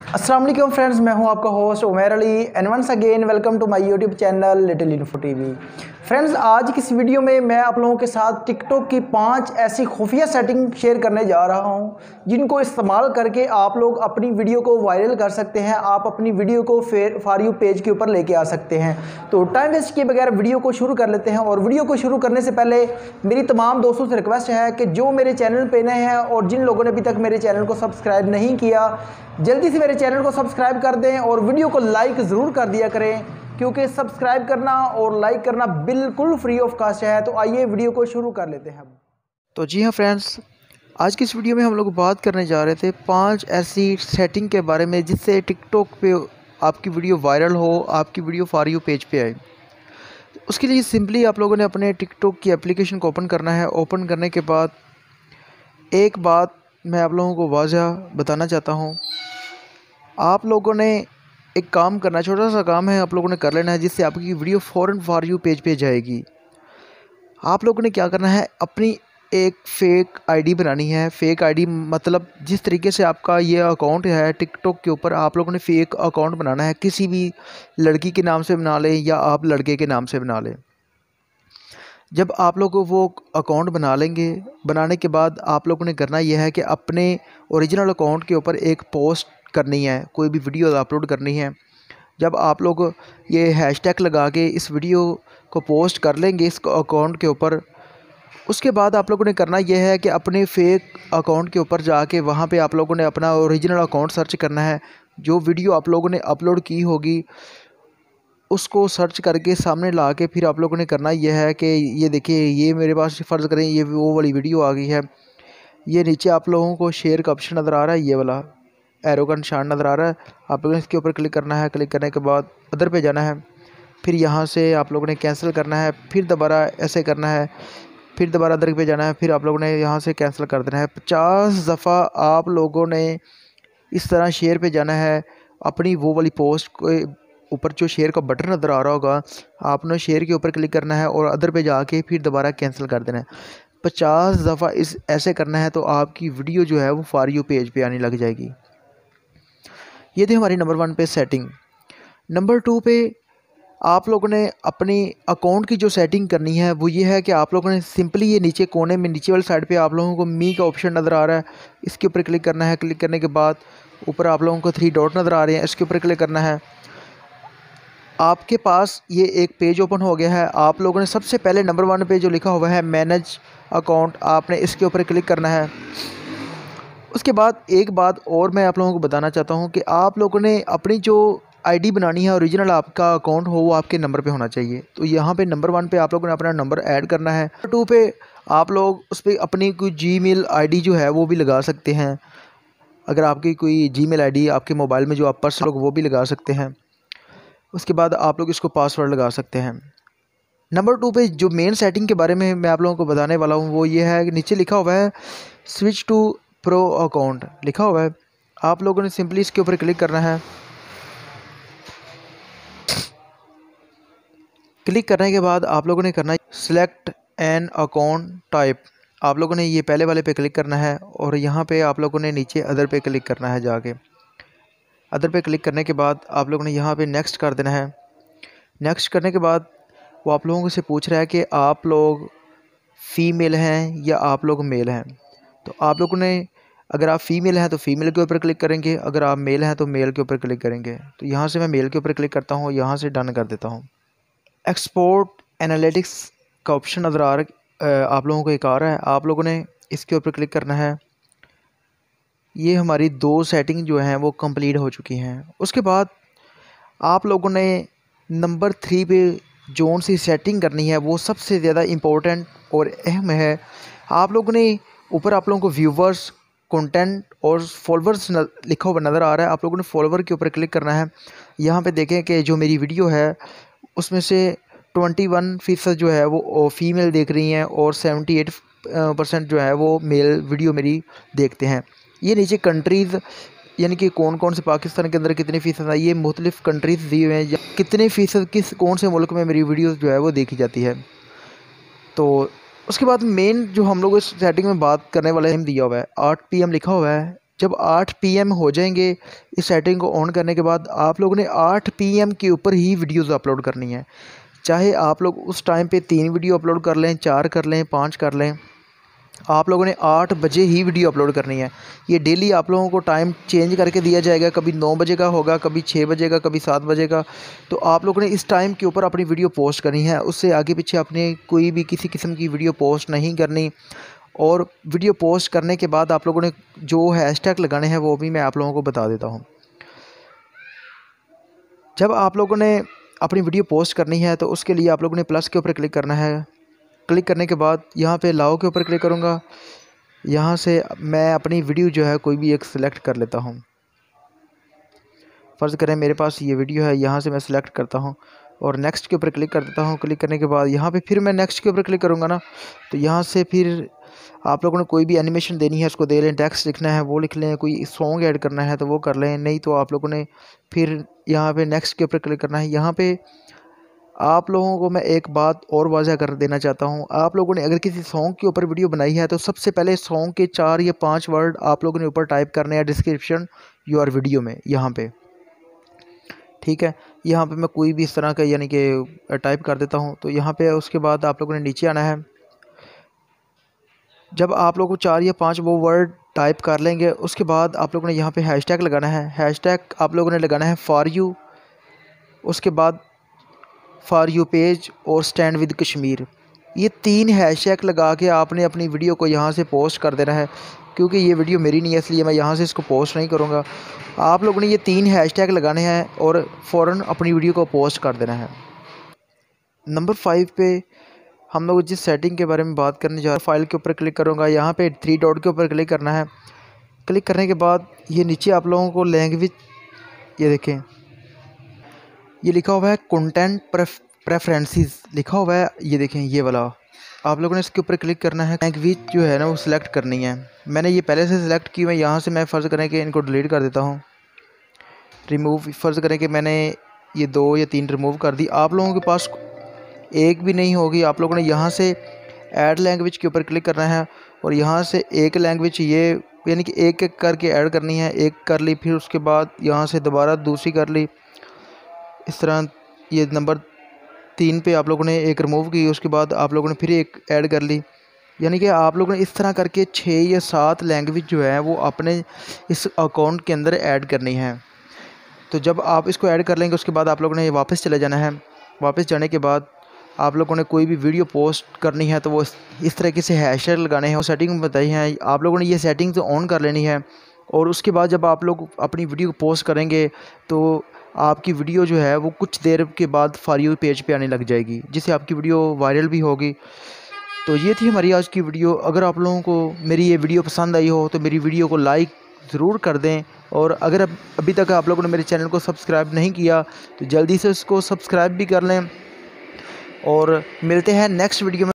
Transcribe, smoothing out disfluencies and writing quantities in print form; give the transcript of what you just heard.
अस्सलाम वालेकुम फ्रेंड्स, मैं हूं आपका host Umair Ali and once again welcome to my YouTube channel little info TV. Friends, आज की इस वीडियो में मैं आप लोगों के साथ टिकटॉक की 5 ऐसी खुफिया सेटिंग शेयर करने जा रहा हूं जिनको इस्तेमाल करके आप लोग अपनी वीडियो को वायरल कर सकते हैं। आप अपनी वीडियो को फॉर यू पेज के ऊपर लेके आ सकते हैं। तो टाइम वेस्ट किए बगैर वीडियो को शुरू कर लेते हैं। और वीडियो को शुरू करने से पहले मेरी तमाम दोस्तों से रिक्वेस्ट है कि जो मेरे चैनल पे नए हैं और जिन लोगों ने अभी तक मेरे चैनल को सब्सक्राइब नहीं किया, जल्दी से मेरे चैनल को सब्सक्राइब कर दें और वीडियो को लाइक ज़रूर कर दिया करें, क्योंकि सब्सक्राइब करना और लाइक करना बिल्कुल फ्री ऑफ कास्ट है। तो आइए वीडियो को शुरू कर लेते हैं। तो जी हाँ फ्रेंड्स, आज की इस वीडियो में हम लोग बात करने जा रहे थे 5 ऐसी सेटिंग के बारे में जिससे टिकटॉक पे आपकी वीडियो वायरल हो, आपकी वीडियो फॉर यू पेज पे आए। उसके लिए सिंपली आप लोगों ने अपने टिकटॉक की एप्लीकेशन को ओपन करना है। ओपन करने के बाद एक बात मैं आप लोगों को वाज़ह बताना चाहता हूँ। आप लोगों ने एक काम करना है, छोटा सा काम है आप लोगों ने कर लेना है, जिससे आपकी वीडियो फ़ौरन फॉर यू पेज पे जाएगी। आप लोगों ने क्या करना है, अपनी एक फ़ेक आईडी बनानी है। फ़ेक आईडी मतलब जिस तरीके से आपका ये अकाउंट है टिकटॉक के ऊपर, आप लोगों ने फ़ेक अकाउंट बनाना है। किसी भी लड़की के नाम से बना लें या आप लड़के के नाम से बना लें। जब आप लोग वो अकाउंट बना लेंगे, बनाने के बाद आप लोगों ने करना यह है कि अपने ओरिजिनल अकाउंट के ऊपर एक पोस्ट करनी है, कोई भी वीडियो अपलोड करनी है। जब आप लोग ये हैशटैग लगा के इस वीडियो को पोस्ट कर लेंगे इस अकाउंट के ऊपर, उसके बाद आप लोगों ने करना यह है कि अपने फेक अकाउंट के ऊपर जाके वहाँ पे आप लोगों ने अपना ओरिजिनल अकाउंट सर्च करना है। जो वीडियो आप लोगों ने अपलोड की होगी उसको सर्च करके सामने ला के फिर आप लोगों ने करना यह है कि ये देखिए, ये मेरे पास फ़र्ज़ करें ये वो वाली वीडियो आ गई है। ये नीचे आप लोगों को शेयर का ऑप्शन नज़र आ रहा है, ये वाला एरो का निशान नज़र आ रहा है। आप लोगों ने इसके ऊपर क्लिक करना है। क्लिक करने के बाद अदर पे जाना है। फिर यहाँ से आप लोगों ने कैंसिल करना है। फिर दोबारा ऐसे करना है। फिर दोबारा अदर पे जाना है। फिर आप लोगों ने यहाँ से कैंसिल कर देना है। 50 दफ़ा आप लोगों ने इस तरह शेयर पे जाना है। अपनी वो वाली पोस्ट को ऊपर जो शेयर का बटन नज़र आ रहा होगा, आपने शेयर के ऊपर क्लिक करना है और अदर पे जाके फिर दोबारा कैंसिल कर देना है। 50 दफ़ा इस ऐसे करना है तो आपकी वीडियो जो है वो फॉर यू पेज पे आने लग जाएगी। ये थी हमारी नंबर 1 पे सेटिंग। नंबर 2 पे आप लोगों ने अपनी अकाउंट की जो सेटिंग करनी है वो ये है कि आप लोगों ने सिंपली ये नीचे कोने में नीचे वाली साइड पे आप लोगों को मी का ऑप्शन नज़र आ रहा है, इसके ऊपर क्लिक करना है। क्लिक करने के बाद ऊपर आप लोगों को 3 डॉट नज़र आ रहे हैं, इसके ऊपर क्लिक करना है। आपके पास ये एक पेज ओपन हो गया है। आप लोगों ने सबसे पहले नंबर 1 पे जो लिखा हुआ है मैनेज अकाउंट, आपने इसके ऊपर क्लिक करना है। उसके बाद एक बात और मैं आप लोगों को बताना चाहता हूँ कि आप लोगों ने अपनी जो आईडी बनानी है, ओरिजिनल आपका अकाउंट हो, वो आपके नंबर पे होना चाहिए। तो यहाँ पे नंबर 1 पे आप लोगों ने अपना नंबर ऐड करना है। नंबर 2 पे आप लोग उस पर अपनी कोई जीमेल आईडी जो है वो भी लगा सकते हैं। अगर आपकी कोई जीमेल आईडी आपके मोबाइल में जो आप पर्सनल वो भी लगा सकते हैं। उसके बाद आप लोग इसको पासवर्ड लगा सकते हैं। नंबर 2 पे जो मेन सेटिंग के बारे में मैं आप लोगों को बताने वाला हूँ वो ये है कि नीचे लिखा हुआ है स्विच टू प्रो अकाउंट लिखा हुआ है। आप लोगों ने सिंपली इसके ऊपर क्लिक करना है। क्लिक करने के बाद आप लोगों ने करना है सिलेक्ट एन अकाउंट टाइप। आप लोगों ने ये पहले वाले पे क्लिक करना है और यहाँ पे आप लोगों ने नीचे अदर पे क्लिक करना है। जाके अदर पे क्लिक करने के बाद आप लोगों ने यहाँ पे नेक्स्ट कर देना है। नेक्स्ट करने के बाद वो आप लोगों से पूछ रहा है कि आप लोग फ़ीमेल हैं या आप लोग मेल हैं। तो आप लोगों ने अगर आप फ़ीमेल हैं तो फ़ीमेल के ऊपर क्लिक करेंगे, अगर आप मेल हैं तो मेल के ऊपर क्लिक करेंगे। तो यहाँ से मैं मेल के ऊपर क्लिक करता हूँ, यहाँ से डन कर देता हूँ। एक्सपोर्ट एनालिटिक्स का ऑप्शन नज़र आ रहा आप लोगों को एक आ रहा है, आप लोगों ने इसके ऊपर क्लिक करना है। ये हमारी 2 सेटिंग जो हैं वो कंप्लीट हो चुकी हैं। उसके बाद आप लोगों ने नंबर 3 पे जोन सी सेटिंग करनी है वो सबसे ज़्यादा इम्पोर्टेंट और अहम है। आप लोगों ने ऊपर आप लोगों को व्यूवर्स, कंटेंट और फॉलोअर्स लिखा हुआ नज़र आ रहा है। आप लोगों ने फॉलोअर के ऊपर क्लिक करना है। यहाँ पे देखें कि जो मेरी वीडियो है उसमें से 21% जो है वो फ़ीमेल देख रही हैं और 78% जो है वो मेल वीडियो मेरी देखते हैं। ये नीचे कंट्रीज़ यानी कि कौन कौन से पाकिस्तान के अंदर कितने फ़ीसद है, ये मुख्तलिफ़ कंट्रीज़ दिए हुए हैं या कितने फ़ीसद किस कौन से मुल्क में मेरी वीडियोस जो है वो देखी जाती है। तो उसके बाद मेन जो हम लोग इस सेटिंग में बात करने वाले टाइम दिया हुआ है 8 PM लिखा हुआ है। जब 8 PM हो जाएंगे इस सेटिंग को ऑन करने के बाद आप लोगों ने 8 PM के ऊपर ही वीडियोस अपलोड करनी है। चाहे आप लोग उस टाइम पे 3 वीडियो अपलोड कर लें, 4 कर लें, 5 कर लें, आप लोगों ने 8 बजे ही वीडियो अपलोड करनी है। ये डेली आप लोगों को टाइम चेंज करके दिया जाएगा, कभी 9 बजे का होगा, कभी 6 बजे का, कभी 7 बजे का। तो आप लोगों ने इस टाइम के ऊपर अपनी वीडियो पोस्ट करनी है, उससे आगे पीछे आपने कोई भी किसी किस्म की वीडियो पोस्ट नहीं करनी। और वीडियो पोस्ट करने के बाद आप लोगों ने जो हैशटैग लगाने हैं वो भी मैं आप लोगों को बता देता हूँ। जब आप लोगों ने अपनी वीडियो पोस्ट करनी है तो उसके लिए आप लोगों ने प्लस के ऊपर क्लिक करना है। क्लिक करने के बाद यहाँ पे लाओ के ऊपर क्लिक करूँगा। यहाँ से मैं अपनी वीडियो जो है कोई भी एक सिलेक्ट कर लेता हूँ। फ़र्ज़ करें मेरे पास ये वीडियो है, यहाँ से मैं सिलेक्ट करता हूँ और नेक्स्ट के ऊपर क्लिक कर देता हूँ। क्लिक करने के बाद यहाँ पे फिर मैं नेक्स्ट के ऊपर क्लिक करूँगा ना, तो यहाँ से फिर आप लोगों ने कोई भी एनिमेशन देनी है उसको दे लें, टेक्स्ट लिखना है वो लिख लें, कोई सॉन्ग ऐड करना है तो वो कर लें, नहीं तो आप लोगों ने फिर यहाँ पे नेक्स्ट के ऊपर क्लिक करना है। यहाँ पे आप लोगों को मैं एक बात और वाज़ह कर देना चाहता हूँ, आप लोगों ने अगर किसी सॉन्ग के ऊपर वीडियो बनाई है तो सबसे पहले सॉन्ग के 4 या 5 वर्ड आप लोगों ने ऊपर टाइप करने हैं डिस्क्रिप्शन योर वीडियो में, यहाँ पे, ठीक है। यहाँ पे मैं कोई भी इस तरह का यानी कि टाइप कर देता हूँ। तो यहाँ पे उसके बाद आप लोगों ने नीचे आना है। जब आप लोगों को 4 या 5 वो वर्ड टाइप कर लेंगे उसके बाद आप लोगों ने यहाँ पे हैशटैग लगाना है। हैशटैग आप लोगों ने लगाना है फॉर यू, उसके बाद फॉर यू पेज और स्टैंड विद कश्मीर। ये 3 हैशटैग लगा के आपने अपनी वीडियो को यहाँ से पोस्ट कर देना है। क्योंकि ये वीडियो मेरी नहीं है इसलिए मैं यहाँ से इसको पोस्ट नहीं करूँगा। आप लोगों ने ये 3 हैशटैग लगाने हैं और फ़ौरन अपनी वीडियो को पोस्ट कर देना है। नंबर 5 पे हम लोग जिस सेटिंग के बारे में बात करने जा रहे हैं, फाइल के ऊपर क्लिक करूँगा, यहाँ पे 3 डॉट के ऊपर क्लिक करना है। क्लिक करने के बाद ये नीचे आप लोगों को लैंग्वेज, ये देखें ये लिखा हुआ है कंटेंट प्रेफरेंसेस लिखा हुआ है, ये देखें ये वाला। आप लोगों ने इसके ऊपर क्लिक करना है। लैंग्वेज जो है ना वो सिलेक्ट करनी है। मैंने ये पहले से सिलेक्ट की हुई, यहाँ से मैं फ़र्ज़ करें कि इनको डिलीट कर देता हूँ। रिमूव, फ़र्ज़ करें कि मैंने ये 2 या 3 रिमूव कर दी। आप लोगों के पास एक भी नहीं होगी, आप लोगों ने यहाँ से ऐड लैंग्वेज के ऊपर क्लिक करना है और यहाँ से एक लैंग्वेज ये यानी कि एक एक करके ऐड करनी है। एक कर ली, फिर उसके बाद यहाँ से दोबारा दूसरी कर ली, इस तरह। ये नंबर 3 पे आप लोगों ने एक रिमूव की, उसके बाद आप लोगों ने फिर एक ऐड कर ली। यानी कि आप लोगों ने इस तरह करके 6 या 7 लैंग्वेज जो है वो अपने इस अकाउंट के अंदर ऐड करनी है। तो जब आप इसको ऐड कर लेंगे उसके बाद आप लोगों ने वापस चले जाना है। वापस जाने के बाद आप लोगों ने कोई भी वीडियो पोस्ट करनी है तो वो इस तरीके से हैशटैग लगाने हैं। वो सेटिंग बताई हैं, आप लोगों ने ये सेटिंग्स ऑन कर लेनी है। और उसके बाद जब आप लोग अपनी वीडियो को पोस्ट करेंगे तो आपकी वीडियो जो है वो कुछ देर के बाद फॉर यू पेज पे आने लग जाएगी, जिससे आपकी वीडियो वायरल भी होगी। तो ये थी हमारी आज की वीडियो। अगर आप लोगों को मेरी ये वीडियो पसंद आई हो तो मेरी वीडियो को लाइक ज़रूर कर दें। और अगर अभी तक आप लोगों ने मेरे चैनल को सब्सक्राइब नहीं किया तो जल्दी से उसको सब्सक्राइब भी कर लें। और मिलते हैं नेक्स्ट वीडियो में।